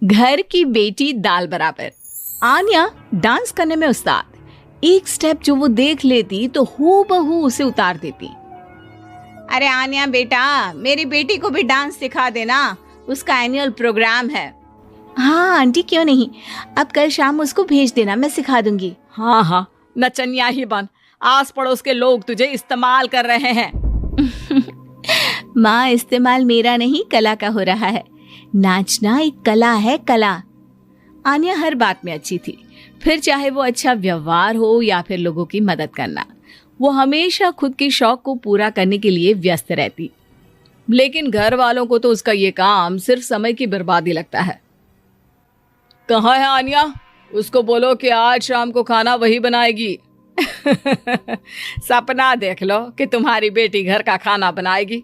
घर की बेटी दाल बराबर। आन्या डांस करने में उस्ताद। एक स्टेप जो वो देख लेती तो हूबहू उसे उतार देती। अरे आन्या बेटा, मेरी बेटी को भी डांस सिखा देना, उसका एनुअल प्रोग्राम है। हाँ आंटी, क्यों नहीं, अब कल शाम उसको भेज देना, मैं सिखा दूंगी। हाँ हाँ, नचनिया ही बन, आस पड़ोस के लोग तुझे इस्तेमाल कर रहे हैं। माँ, इस्तेमाल मेरा नहीं कला का हो रहा है। नाचना एक कला है, कला। आन्या हर बात में अच्छी थी, फिर चाहे वो अच्छा व्यवहार हो या फिर लोगों की मदद करना, वो हमेशा खुद के शौक को पूरा करने के लिए व्यस्त रहती। लेकिन घर वालों को तो उसका ये काम सिर्फ समय की बर्बादी लगता है। कहाँ है आन्या? उसको बोलो कि आज शाम को खाना वही बनाएगी। सपना देख लो कि तुम्हारी बेटी घर का खाना बनाएगी।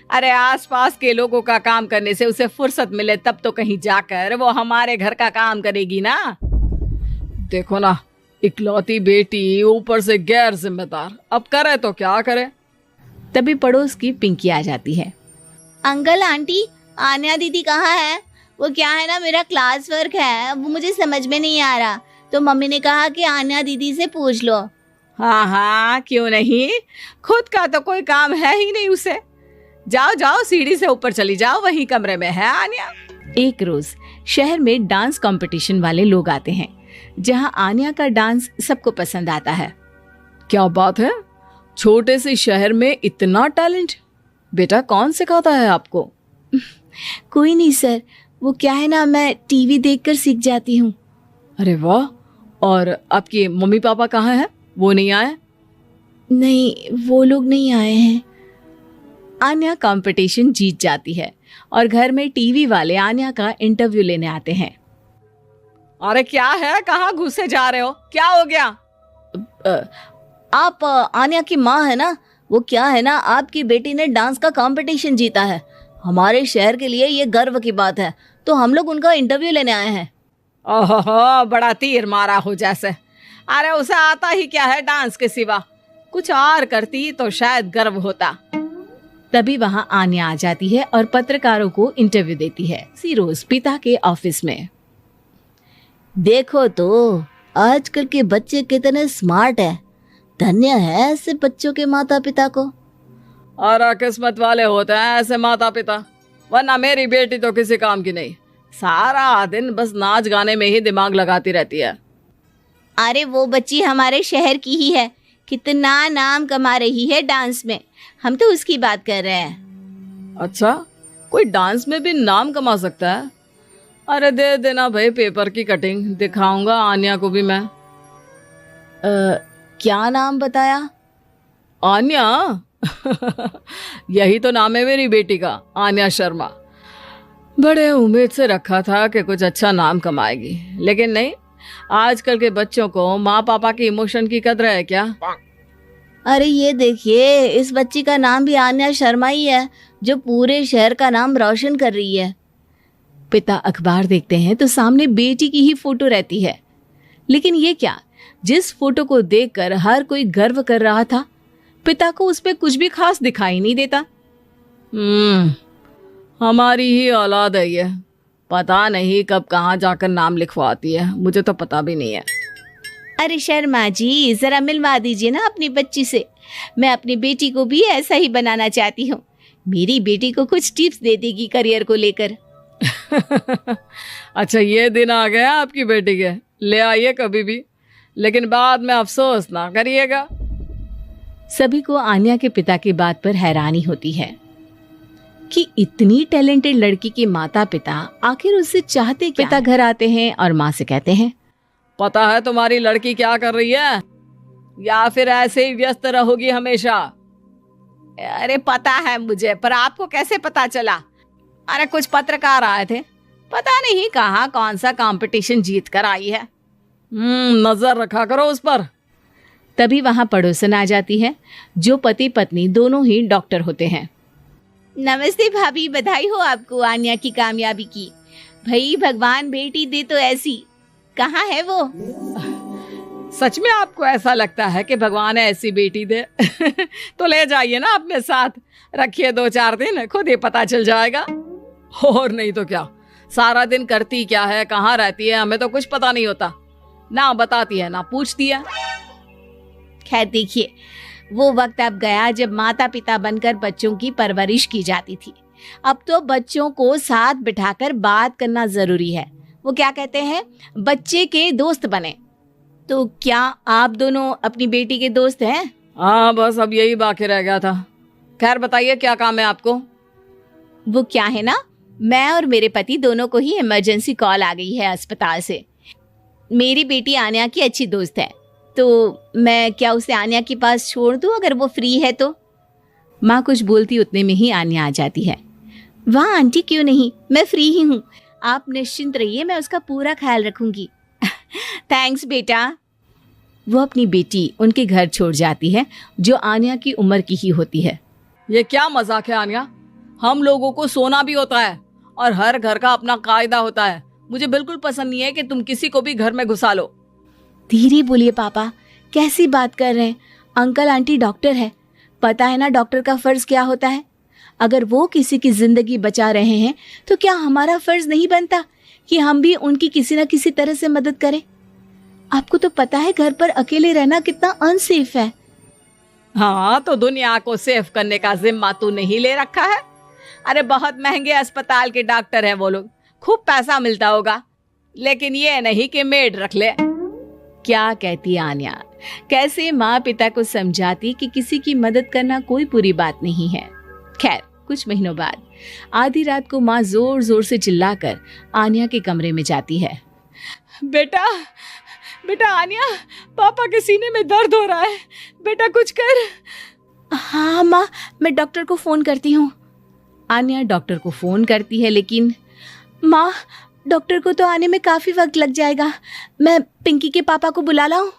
अरे आसपास के लोगों का काम करने से उसे फुर्सत मिले तब तो कहीं जाकर वो हमारे घर का काम करेगी ना। देखो ना, इकलौती बेटी, ऊपर से गैर जिम्मेदार, अब करे तो क्या करे। तभी पड़ोस की पिंकी आ जाती है। अंकल आंटी, आन्या दीदी कहाँ है? वो क्या है ना, मेरा क्लास वर्क है, वो मुझे समझ में नहीं आ रहा, तो मम्मी ने कहा कि आन्या दीदी से पूछ लो। हाँ हाँ, क्यों नहीं, खुद का तो कोई काम है ही नहीं उसे। जाओ जाओ, सीढ़ी से ऊपर चली जाओ, वही कमरे में है आन्या। एक रोज शहर में डांस कंपटीशन वाले लोग आते हैं, जहां आन्या का डांस सबको पसंद आता है। क्या बात है, छोटे से शहर में इतना टैलेंट? बेटा कौन सिखाता है आपको? कोई नहीं सर, वो क्या है ना, मैं टीवी देखकर सीख जाती हूँ। अरे वाह, और आपके मम्मी पापा कहाँ हैं? वो नहीं आए? नहीं, वो लोग नहीं आए हैं। आन्या कंपटीशन जीत जाती है और घर में टीवी वाले आन्या का इंटरव्यू लेने आते हैं। अरे क्या है, कहाँ घुसे जा रहे हो, क्या हो गया? आप आन्या की माँ है ना? वो क्या है ना, आपकी बेटी ने डांस का कंपटीशन जीता है, हमारे शहर के लिए ये गर्व की बात है, तो हम लोग उनका इंटरव्यू लेने आए हैं। ओहो, बड़ा तीर मारा हो जैसे। अरे उसे आता ही क्या है डांस के सिवा, कुछ और करती तो शायद गर्व होता। तभी वहां आन्या आ जाती है और पत्रकारों को इंटरव्यू देती है। इसी रोज पिता के ऑफिस में। देखो तो आजकल के बच्चे कितने स्मार्ट हैं, धन्य है ऐसे बच्चों के माता पिता को। और किस्मत वाले होते हैं ऐसे माता पिता, वरना मेरी बेटी तो किसी काम की नहीं, सारा दिन बस नाच गाने में ही दिमाग लगाती रहती है। अरे वो बच्ची हमारे शहर की ही है, कितना नाम कमा रही है डांस में, हम तो उसकी बात कर रहे हैं। अच्छा, कोई डांस में भी नाम कमा सकता है? अरे दे देना भाई पेपर की कटिंग, दिखाऊंगा आन्या को भी मैं। क्या नाम बताया? आन्या? यही तो नाम है मेरी बेटी का, आन्या शर्मा। बड़े उम्मीद से रखा था कि कुछ अच्छा नाम कमाएगी, लेकिन नहीं, आजकल के बच्चों को माँ पापा की इमोशन की कदर है क्या? अरे ये देखिए, इस बच्ची का नाम भी आन्या शर्मा ही है, जो पूरे शहर का नाम रोशन कर रही है। पिता अखबार देखते हैं तो सामने बेटी की ही फोटो रहती है। लेकिन ये क्या, जिस फोटो को देखकर हर कोई गर्व कर रहा था, पिता को उस पे कुछ भी खास दिखाई नहीं देता। हमारी ही औलाद है ये, पता नहीं कब कहाँ जाकर नाम लिखवाती है, मुझे तो पता भी नहीं है। अरे शर्मा जी, जरा मिलवा दीजिए ना अपनी बच्ची से, मैं अपनी बेटी को भी ऐसा ही बनाना चाहती हूँ, मेरी बेटी को कुछ टिप्स दे देगी करियर को लेकर। अच्छा, ये दिन आ गया आपकी बेटी के, ले आइए कभी भी, लेकिन बाद में अफसोस ना करिएगा। सभी को आन्या के पिता की बात पर हैरानी होती है कि इतनी टैलेंटेड लड़की के माता पिता आखिर उससे चाहते क्या। पिता घर आते हैं और माँ से कहते हैं, पता है तुम्हारी लड़की क्या कर रही है, या फिर ऐसे ही व्यस्त रहोगी हमेशा? अरे पता है मुझे, पर आपको कैसे पता चला? अरे कुछ पत्रकार आए थे, पता नहीं कहाँ कौन सा कंपटीशन जीत कर आई है। नजर रखा करो उस पर। तभी वहां पड़ोसन आ जाती है, जो पति पत्नी दोनों ही डॉक्टर होते हैं। नमस्ते भाभी, बधाई हो आपको आन्या की कामयाबी की। भाई भगवान बेटी दे तो ऐसी, कहाँ है वो? सच में आपको ऐसा लगता है कि भगवान ऐसी बेटी दे? तो ले जाइए ना अपने साथ, रखिए 2-4 दिन, खुद ही पता चल जाएगा। और नहीं तो क्या, सारा दिन करती क्या है, कहाँ रहती है, हमें तो कुछ पता नहीं होता। ना बताती है ना पूछती है। खैर देखिए, वो वक्त अब गया जब माता पिता बनकर बच्चों की परवरिश की जाती थी। अब तो बच्चों को साथ बिठाकर बात करना जरूरी है। वो क्या कहते हैं, बच्चे के दोस्त बने। तो क्या आप दोनों अपनी बेटी के दोस्त हैं? हाँ, बस अब यही बाकी रह गया था। खैर बताइए, क्या काम है आपको? वो क्या है ना, मैं और मेरे पति दोनों को ही इमरजेंसी कॉल आ गई है अस्पताल से। मेरी बेटी आन्या की अच्छी दोस्त है, तो मैं क्या उसे आन्या के पास छोड़ दूं अगर वो फ्री है तो? माँ कुछ बोलती उतने में ही आन्या आ जाती है। वाह आंटी, क्यों नहीं, मैं फ्री ही हूँ। आप निश्चिंत रहिए, मैं उसका पूरा ख्याल रखूंगी। थैंक्स बेटा। वो अपनी बेटी उनके घर छोड़ जाती है, जो आन्या की उम्र की ही होती है। ये क्या मजाक है आन्या? हम लोगों को सोना भी होता है और हर घर का अपना कायदा होता है। मुझे बिल्कुल पसंद नहीं है कि तुम किसी को भी घर में घुसा लो। धीरे बोलिए पापा, कैसी बात कर रहे हैं? अंकल आंटी डॉक्टर है, पता है ना डॉक्टर का फर्ज क्या होता है। अगर वो किसी की जिंदगी बचा रहे हैं तो क्या हमारा फर्ज नहीं बनता कि हम भी उनकी किसी न किसी तरह से मदद करें? आपको तो पता है घर पर अकेले रहना कितना अनसेफ है। हाँ, तो दुनिया को सेफ करने का जिम्मा तू नहीं ले रखा है? अरे बहुत महंगे अस्पताल के डॉक्टर हैं वो लोग, खूब पैसा मिलता होगा, लेकिन ये नहीं कि मेड रख ले। क्या कहती आन्या, कैसे माँ पिता को समझाती कि किसी की मदद करना कोई बुरी बात नहीं है। खैर कुछ महीनों बाद आधी रात को माँ जोर जोर से चिल्लाकर आन्या के कमरे में जाती है। बेटा बेटा आन्या, पापा के सीने में दर्द हो रहा है, बेटा कुछ कर। हाँ माँ, मैं डॉक्टर को फोन करती हूँ। आन्या डॉक्टर को फोन करती है, लेकिन माँ डॉक्टर को तो आने में काफी वक्त लग जाएगा, मैं पिंकी के पापा को बुला लाऊं?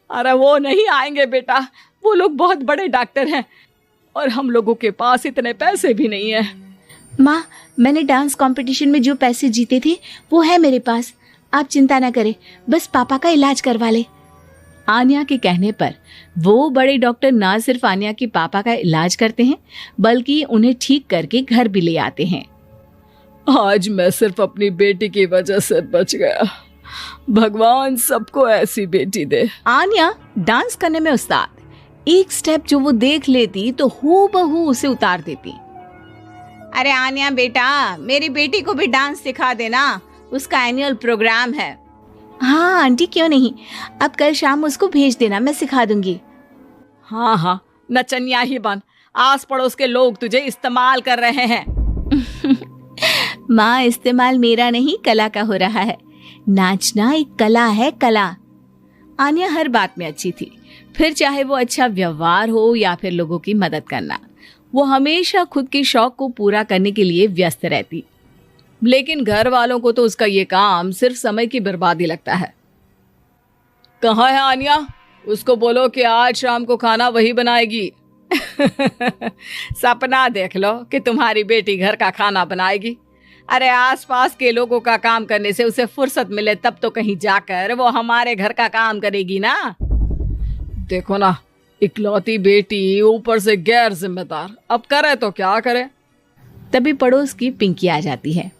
अरे वो नहीं आएंगे बेटा, वो लोग बहुत बड़े डॉक्टर हैं और हम लोगों के पास इतने पैसे भी नहीं है। माँ, मैंने डांस कंपटीशन में जो पैसे जीते थे वो है मेरे पास, आप चिंता ना करें, बस पापा का इलाज करवा ले। आन्या के कहने पर वो बड़े डॉक्टर ना सिर्फ आन्या के पापा का इलाज करते हैं, बल्कि उन्हें ठीक करके घर भी ले आते हैं। आज मैं सिर्फ अपनी बेटी की वजह से बच गया। भगवान सबको ऐसी बेटी दे। आन्या डांस करने में उस्ताद, एक स्टेप जो वो देख लेती तो हूबहू उसे उतार देती। अरे आन्या बेटा, मेरी बेटी को भी डांस सिखा देना, उसका एनुअल प्रोग्राम है। हाँ आंटी, क्यों नहीं, अब कल शाम उसको भेज देना, मैं सिखा दूंगी। हाँ हाँ, नचनिया ही बन, आस पड़ोस के लोग तुझे इस्तेमाल कर रहे हैं। माँ, इस्तेमाल मेरा नहीं कला का हो रहा है। नाचना एक कला है, कला। आन्या हर बात में अच्छी थी, फिर चाहे वो अच्छा व्यवहार हो या फिर लोगों की मदद करना, वो हमेशा खुद के शौक को पूरा करने के लिए व्यस्त रहती। लेकिन घर वालों को तो उसका ये काम सिर्फ समय की बर्बादी लगता है। कहाँ है आन्या? उसको बोलो कि आज शाम को खाना वही बनाएगी। सपना देख लो कि तुम्हारी बेटी घर का खाना बनाएगी। अरे आसपास के लोगों का काम करने से उसे फुर्सत मिले तब तो कहीं जाकर वो हमारे घर का काम करेगी ना। देखो ना, इकलौती बेटी, ऊपर से गैर जिम्मेदार, अब करे तो क्या करे। तभी पड़ोस की पिंकी आ जाती है।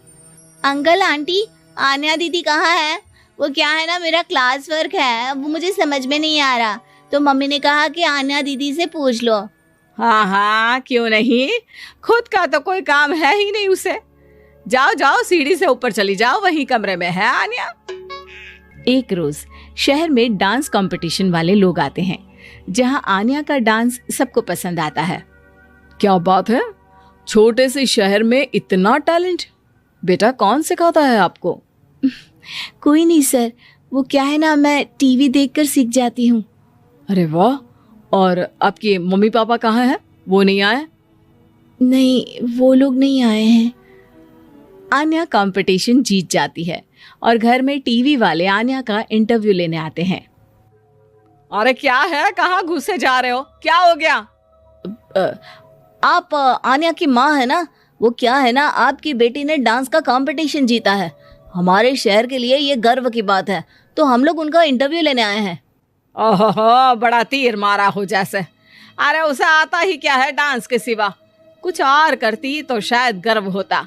अंकल आंटी, आन्या दीदी कहाँ है? वो क्या है ना, मेरा क्लास वर्क है, वो मुझे समझ में नहीं आ रहा, तो मम्मी ने कहा कि आन्या दीदी से पूछ लो। हाँ हाँ, क्यों नहीं, खुद का तो कोई काम है ही नहीं उसे। जाओ जाओ, सीढ़ी से ऊपर चली जाओ, वही कमरे में है आन्या। एक रोज शहर में डांस कंपटीशन वाले लोग आते हैं, जहां आन्या का डांस सबको पसंद आता है। क्या बात है, छोटे से शहर में इतना टैलेंट? बेटा कौन सिखाता है आपको? कोई नहीं सर, वो क्या है ना, मैं टीवी देखकर सीख जाती हूँ। अरे वाह, और आपके मम्मी पापा कहाँ हैं? वो नहीं आए? नहीं, वो लोग नहीं आए हैं। आन्या कंपटीशन जीत जाती है और घर में टीवी वाले आन्या का इंटरव्यू लेने आते हैं। अरे क्या है, कहाँ घुसे जा रहे हो, क्या हो गया? आप आन्या की माँ है ना? वो क्या है ना, आपकी बेटी ने डांस का कंपटीशन जीता है, हमारे शहर के लिए ये गर्व की बात है, तो हम लोग उनका इंटरव्यू लेने आए हैं। ओहो, बड़ा तीर मारा हो जैसे। अरे उसे आता ही क्या है डांस के सिवा, कुछ और करती तो शायद गर्व होता।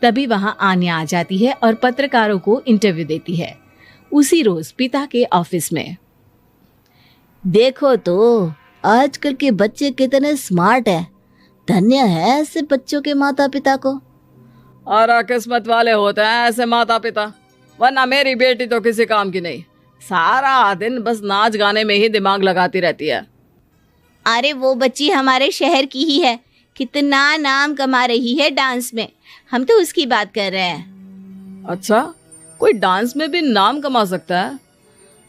तभी वहां आन्या आ जाती है और पत्रकारों को इंटरव्यू देती है। उसी रोज पिता के ऑफिस में। देखो तो आजकल के बच्चे कितने स्मार्ट हैं। धन्य है ऐसे बच्चों के माता पिता को। और किस्मत वाले होते हैं ऐसे माता पिता, वरना मेरी बेटी तो किसी काम की नहीं, सारा दिन बस नाच गाने में ही दिमाग लगाती रहती है। अरे वो बच्ची हमारे शहर की ही है, कितना नाम कमा रही है डांस में। हम तो उसकी बात कर रहे हैं। अच्छा, कोई डांस में भी नाम कमा सकता है?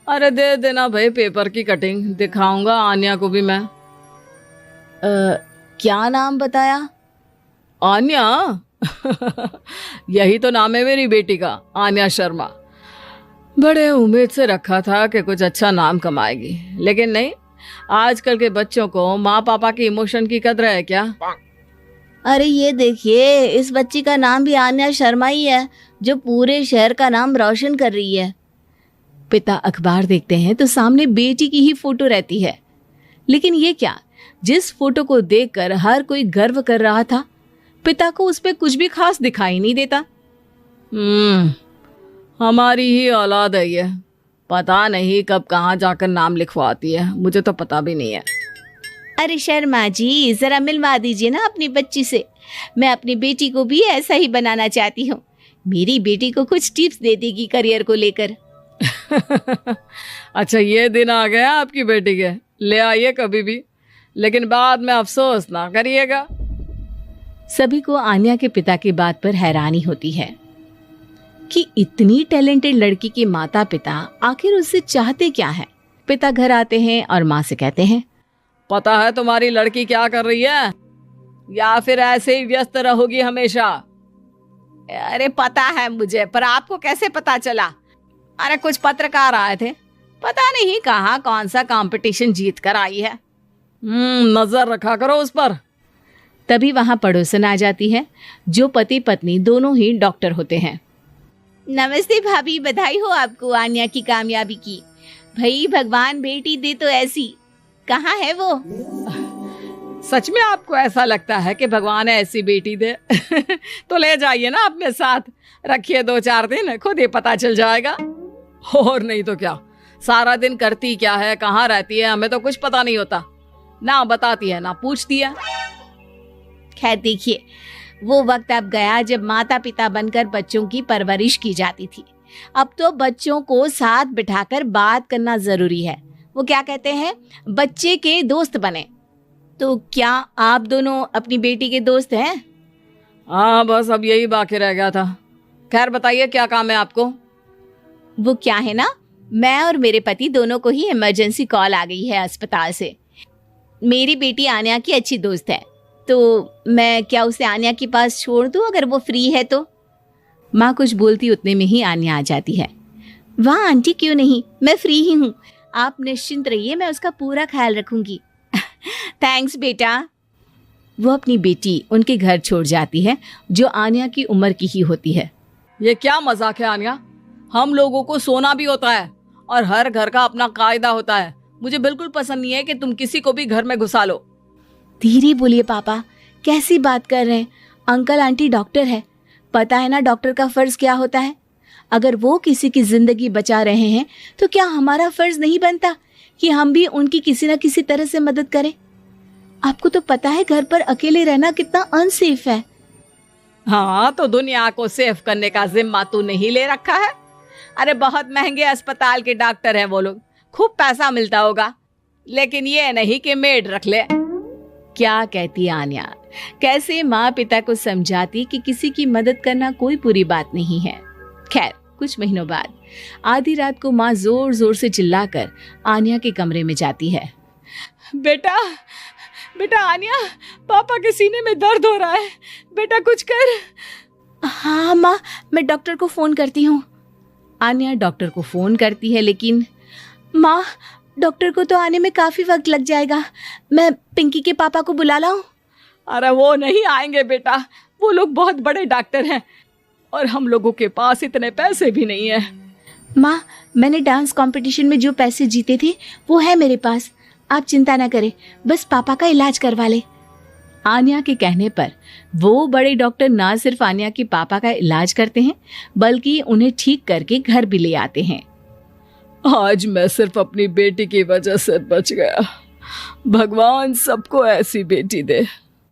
अरे दे देना भाई पेपर की कटिंग, दिखाऊंगा आन्या को भी मैं। क्या नाम बताया? आन्या? यही तो नाम है मेरी बेटी का, आन्या शर्मा। बड़े उम्मीद से रखा था कि कुछ अच्छा नाम कमाएगी, लेकिन नहीं। आजकल के बच्चों को माँ पापा की इमोशन की कदर है क्या? अरे ये देखिए, इस बच्ची का नाम भी आन्या शर्मा ही है, जो पूरे शहर का नाम रोशन कर रही है। पिता अखबार देखते हैं तो सामने बेटी की ही फोटो रहती है। लेकिन ये क्या, जिस फोटो को देखकर हर कोई गर्व कर रहा था, पिता को उस पे कुछ भी खास दिखाई नहीं देता। हमारी ही औलाद है ये, पता नहीं कब कहाँ जाकर नाम लिखवाती है, मुझे तो पता भी नहीं है। अरे शर्मा जी, जरा मिलवा दीजिए ना अपनी बच्ची से। मैं अपनी बेटी को भी ऐसा ही बनाना चाहती हूँ। मेरी बेटी को कुछ टिप्स दे देगी करियर को लेकर। अच्छा, ये दिन आ गया आपकी बेटी के, ले आइए कभी भी, लेकिन बाद में अफसोस ना करिएगा। सभी को आन्या के पिता की बात पर हैरानी होती है कि इतनी टैलेंटेड लड़की के माता पिता आखिर उससे चाहते क्या है। पिता घर आते हैं और माँ से कहते हैं, पता है तुम्हारी लड़की क्या कर रही है, या फिर ऐसे ही व्यस्त रहोगी हमेशा? अरे पता है मुझे, पर आपको कैसे पता चला? अरे कुछ पत्रकार आए थे, पता नहीं कहाँ कौन सा कंपटीशन जीत कर आई है। नजर रखा करो उस पर। तभी वहां पड़ोसन आ जाती है, जो पति पत्नी दोनों ही डॉक्टर होते हैं। नमस्ते भाभी, बधाई हो आपको आन्या की कामयाबी की। भाई भगवान बेटी दे तो ऐसी। कहाँ है वो? सच में आपको ऐसा लगता है कि भगवान ऐसी बेटी दे? तो ले जाइए ना अपने साथ, रखिए 2-4 दिन, खुद ही पता चल जाएगा। और नहीं तो क्या, सारा दिन करती क्या है, कहाँ रहती है, हमें तो कुछ पता नहीं होता। ना बताती है ना पूछती है। खैर देखिए, वो वक्त अब गया जब माता पिता बनकर बच्चों की परवरिश की जाती थी। अब तो बच्चों को साथ बिठाकर बात करना जरूरी है। वो क्या कहते हैं, बच्चे के दोस्त बने। तो क्या आप दोनों अपनी बेटी के दोस्त हैं? हाँ, बस अब यही बाकी रह गया था। खैर बताइए, क्या काम है आपको? वो क्या है ना, मैं और मेरे पति दोनों को ही इमरजेंसी कॉल आ गई है अस्पताल से। मेरी बेटी आन्या की अच्छी दोस्त है, तो मैं क्या उसे आन्या के पास छोड़ दूं अगर वो फ्री है तो? माँ कुछ बोलती उतने में ही आन्या आ जाती है। वाह आंटी, क्यों नहीं, मैं फ्री ही हूँ। आप निश्चिंत रहिए, मैं उसका पूरा ख्याल रखूंगी। थैंक्स बेटा। वो अपनी बेटी उनके घर छोड़ जाती है, जो आन्या की उम्र की ही होती है। ये क्या मजाक है आन्या? हम लोगों को सोना भी होता है और हर घर का अपना कायदा होता है। मुझे बिल्कुल पसंद नहीं है कि तुम किसी को भी घर में घुसा लो। धीरे बोलिए पापा, कैसी बात कर रहे हैं? अंकल आंटी डॉक्टर है, पता है ना डॉक्टर का फर्ज क्या होता है। अगर वो किसी की जिंदगी बचा रहे हैं तो क्या हमारा फर्ज नहीं बनता कि हम भी उनकी किसी न किसी तरह से मदद करें? आपको तो पता है घर पर अकेले रहना कितना अनसेफ है। हाँ, तो दुनिया को सेफ करने का जिम्मा तू नहीं ले रखा है? अरे बहुत महंगे अस्पताल के डॉक्टर हैं वो लोग, खूब पैसा मिलता होगा, लेकिन ये नहीं कि मेड रख ले। क्या कहती आन्या, कैसे माँ पिता को समझाती कि किसी की मदद करना कोई बुरी बात नहीं है। खैर कुछ महीनों बाद आधी रात को माँ जोर जोर से चिल्लाकर आन्या के कमरे में जाती है। बेटा बेटा आन्या, पापा के सीने में दर्द हो रहा है, बेटा कुछ कर। हाँ माँ, मैं डॉक्टर को फोन करती हूँ। आन्या डॉक्टर को फोन करती है, लेकिन माँ डॉक्टर को तो आने में काफी वक्त लग जाएगा, मैं पिंकी के पापा को बुला लाऊं? अरे वो नहीं आएंगे बेटा, वो लोग बहुत बड़े डॉक्टर हैं और हम लोगों के पास इतने पैसे भी नहीं है। माँ, मैंने डांस कंपटीशन में जो पैसे जीते थे वो है मेरे पास, आप चिंता ना करें, बस पापा का इलाज करवा ले। आन्या के कहने पर वो बड़े डॉक्टर ना सिर्फ आन्या के पापा का इलाज करते हैं बल्कि उन्हें ठीक करके घर भी ले आते हैं। आज मैं सिर्फ अपनी बेटी की वजह से बच गया। भगवान सबको ऐसी बेटी दे।